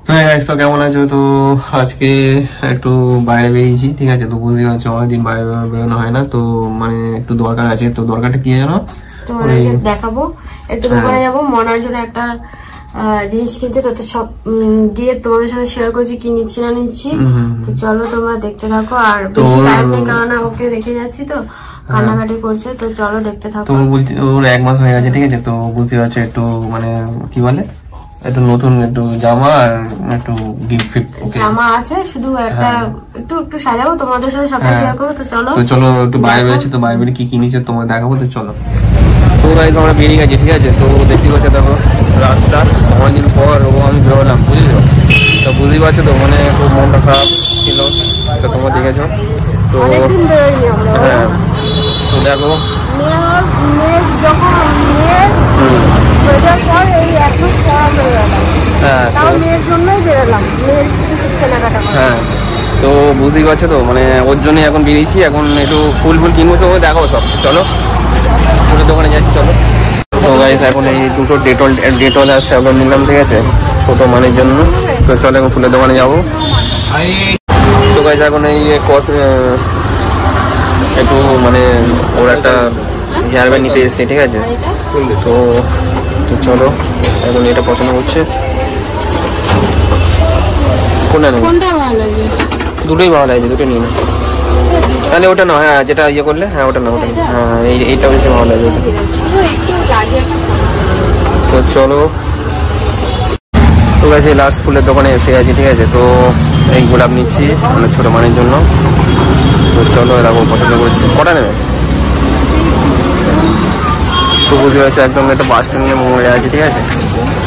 তো গাইস, তো কেমন আছো? তো আজকে একটু বাইরে বেরিয়েছি, ঠিক আছে? তো বুঝতেই পারছো অনেকদিন বাইরে বেরোনো হয় না, তো মানে একটু দরকার আছে। তো দরকারটা কি জানো? তোমাদেরকে দেখাবো, একটু দোকানে যাবো, মনার জন্য একটা জিনিস কিনতে। তো সব গিয়ে তোমাদের সাথে শেয়ার করছি কি নিচ্ছি না নিচ্ছি। তো চলো তোমরা দেখতে থাকো। আর বেশি টাইম নেই, কারণ ওকে রেখে যাচ্ছি, তো কান্নাকাটি করছে। তো চলো দেখতে থাকো। তো বলছি ওর 1 মাস হয়ে গেছে, ঠিক আছে? তো বুঝতে পারছো একটু মানে কি বলে, একটু নতুন একটু জামা আর একটু গিফট ফিফট জামা আছে, শুধু একটা একটু একটু সাজাবো, তোমাদের সাথে সবটা শেয়ার করবো। তো চলো একটু বাইরে বেরোচ্ছি, তো বাইরে বেরিয়ে কি কিনেছে তোমায় দেখাবো। তো চলো। তো গাইস আমরা বেরিয়ে গেছি, ঠিক আছে? তো দেখতে পাচ্ছ দেখো রাস্তা, অনেকদিন পর ও আমি বেরোলাম, বুঝেছো? তো বুঝতেই পারছো তো মানে খুব মনটা খারাপ ছিল, তো তোমরা দেখেছো। তো হ্যাঁ, তো দেখো হ্যাঁ, তো বুঝতেই পারছো তো মানে ওর জন্য এখন বেরিয়েছি, এখন একটু ফুল কিনবো, তো দেখাবো সব। চলো ফুলের দোকানে যাচ্ছি, চলো। তো গাইস এখন এই দুটো ডেটল আর স্যাভলন নিলাম, ঠিক আছে? ছোট মানের জন্য। তো চলো এখন ফুলের দোকানে যাবো। তো গাইস এখন এই একটু মানে ওর একটা হেয়ার ব্যান্ড নিতে এসেছি, ঠিক আছে? তো চলো এখন এটা পছন্দ হচ্ছে। কোনটা ভালো লাগে? দুটোই ভালো লাগছে, দুটো নিয়ে না তাহলে ওটা না, হ্যাঁ যেটা ইয়ে করলে, হ্যাঁ ওটা না, ওটা হ্যাঁ এইটা বেশি ভালো লাগবে। তো চলো। তো গেছে লাস্ট ফুলের দোকানে এসে গেছি, ঠিক আছে? তো এই গোলাপ নিচ্ছি মানে ছোটো মানের জন্য। তো চলো এরকম পছন্দ করছি। কটা নেবে? তো বুঝতে পারছি একদম একটা বাস স্ট্যান্ডে মোড়ে আছে, ঠিক আছে?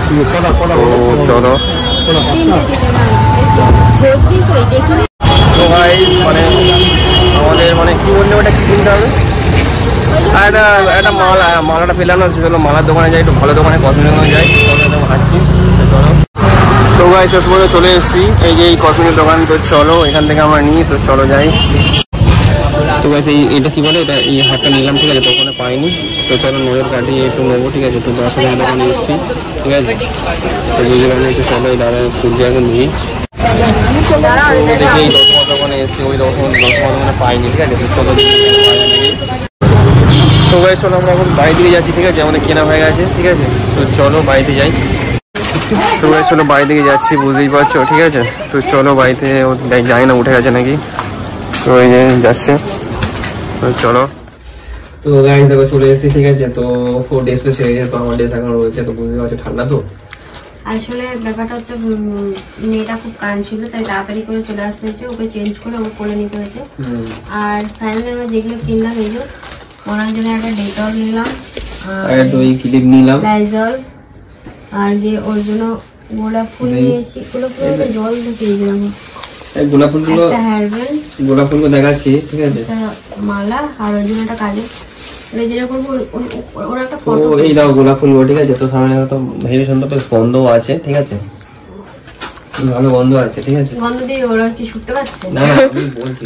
তো চলো। তো ভাই মানে আমাদের মানে কি বললে ওটা কি কিনতে হবে? আর একটা মালাটা পেলাম না, চলো মালার দোকানে যাই, একটু ভালো দোকানে কসমেটিক দোকানে যাই, হাঁটছি। তো ভাই শেষ পর্যন্ত চলে এসেছি এই যে এই কসমেটিক দোকান। তো চলো এখান থেকে আমরা নিই, তো চলো যাই। তো ভাই এটা কি বলে, এটা এই হাতটা নিলাম, ঠিক আছে? তো ওখানে পাইনি, তো চলো নজর কাটিয়ে একটু নেবো, ঠিক আছে? তো 10,000 দোকানে এসেছি, ঠিক আছে? তো বুঝে গেলে একটু চলো এই দাদা সূর্য এখন নিই। দেখি এই 10,000 দোকানে এসেছি, ওই 10,000 দোকানে পাইনি, ঠিক আছে? তো চলো। তো ভাই চলো আমরা এখন বাড়ি দিকে যাচ্ছি, ঠিক আছে? আমাদের কেনা হয়ে গেছে, ঠিক আছে? তো চলো বাড়িতে যাই। তো ভাই চলো বাড়ি দিকে যাচ্ছি, বুঝতেই পারছো, ঠিক আছে? তো চলো বাড়িতে যাই না, উঠে গেছে নাকি, তো এই যে যাচ্ছে। তো চলো। তো গাড়ি দেখো চলে এসেছি, ঠিক আছে? তো 4 ডেজ প্লেস হয়ে গেছে, তো আমার ডেজ এখন রয়েছে। তো বুঝতে পারছো ঠান্ডা তো আসলে ব্যাপারটা হচ্ছে মেয়েটা খুব কাঁদছিল, তাই তাড়াতাড়ি করে চলে আসতে হয়েছে, ওকে চেঞ্জ করে ওকে কোলে নিতে হয়েছে। আর ফাইনালি আমরা যেগুলো কিনলাম, এই যে ওনার জন্য একটা ডেটল নিলাম, আর দুই ক্লিপ নিলাম, লাইজল, আর গিয়ে ওর জন্য গোলাপ ফুল নিয়েছি। গোলাপ ফুল জল ঢুকিয়ে দিলাম, গোলাপ ফুলগুলো একটা হেয়ার ব্যান্ড, গোলাপ ফুলগুলো দেখাচ্ছি, ঠিক আছে? একটা মালা, আর ওর জন্য একটা কাজে যেটা করবো ওর একটা ফটো। এই দাও গোলাপ ফুলগুলো, ঠিক আছে? তো সামনে তো হেভি সুন্দর বেশ গন্ধও আছে, ঠিক আছে? ভালো গন্ধ আছে, ঠিক আছে? গন্ধ দিয়ে ওরা কি শুকতে পারছে না? আমি বলছি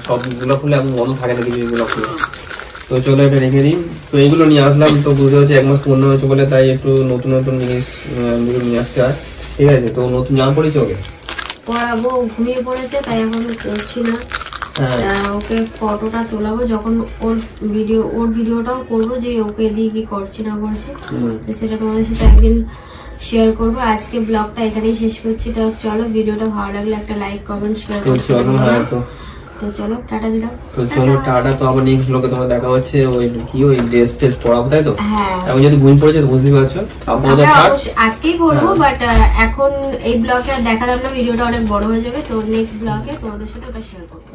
সব গোলাপ ফুলে এমন গন্ধ থাকে না কিছু গোলাপ ফুলে। তো চলো এটা রেখে দিই। তো এইগুলো নিয়ে আসলাম, তো বুঝতে হচ্ছে 1 মাস পূর্ণ হয়েছে বলে, তাই একটু নতুন নতুন জিনিস নিয়ে আসতে হয়, ঠিক আছে? তো নতুন জামা পড়েছে ওকে পড়াবো, ঘুমিয়ে পড়েছে, তাই এখন করছি না। ওকে ফটোটা তোলাবো যখন ওর ভিডিওটাও করবো, যে ওকে দিয়ে কি করছি না করছি, সেটা তোমাদের সাথে একদিন শেয়ার করবো। আজকে ব্লগটা এখানেই শেষ করছি। তো চলো, ভিডিওটা ভালো লাগলে একটা লাইক কমেন্ট শেয়ার করতে ভুলো। তো চলো টাটা দিলাম। তো চলো টাটা। তো আবার নেক্সট ব্লগে তোমার দেখা হচ্ছে। ওই কি ওই ড্রেস ফ্রেস পরাবো, তাই তো? হ্যাঁ, এখন যদি ঘুম পড়েছে তো বুঝতে পারছো, আজকেই করবো, বাট এখন এই ব্লগে দেখালাম না, ভিডিওটা অনেক বড় হয়ে যাবে। তো নেক্সট ব্লগে তোমাদের সাথে ওটা শেয়ার করবো।